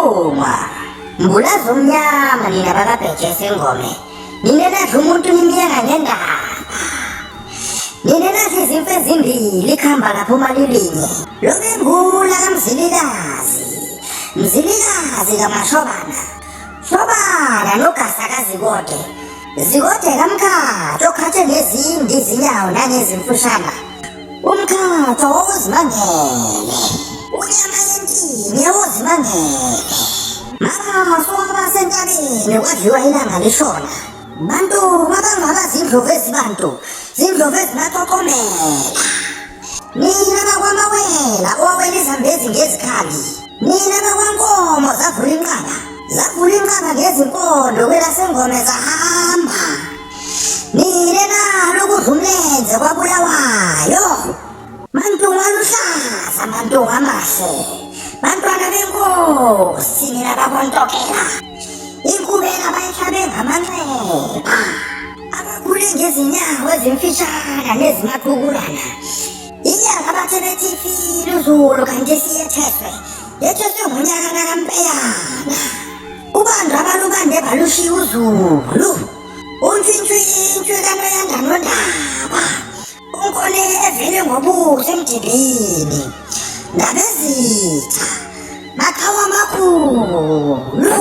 Mlungwa mbulazi omnyama nina bakabhejese ngome ninenadla umuntu nimyeka ngendaba ninenadla izimfu ezimbili ikhamba laphuma lilinye lobembula kamzilikazi kamashobana shobana nogasakazi kode zikode kamkhatho okhathe ngezindi izinyawo nangezimfushana umkhatho wokuzimangele unyama yentini yawuzimangele mabaso abasentabeni kwadliwa ilanga lishona bantu mabangaba zindlovu ezibantu zindlovu ezimaxoxomela nina bakwamawela owawela izambezi ngezikhali nina bakwankomo zavula inqaba ngezimpondo kwelasengome zahamba nine nalo kudla umlenze kwabulawayo mantunga aluhlaza mantunga amahle bantwana benkosi nina bakwaNtokela inkubela bayihlabe ngamanxeba abakhule ngezinyawo ezimfishana nezimaqhukulana inyanga bathe bethi ifile uzulu kanti siyethethwe ngonyaka nakampeyana ubantu abalubande balushiya uzulu untshintshintshwe kanoyanda nondaba unkone evele ngobuhle emdibini ngabezitha makhawa amakhulu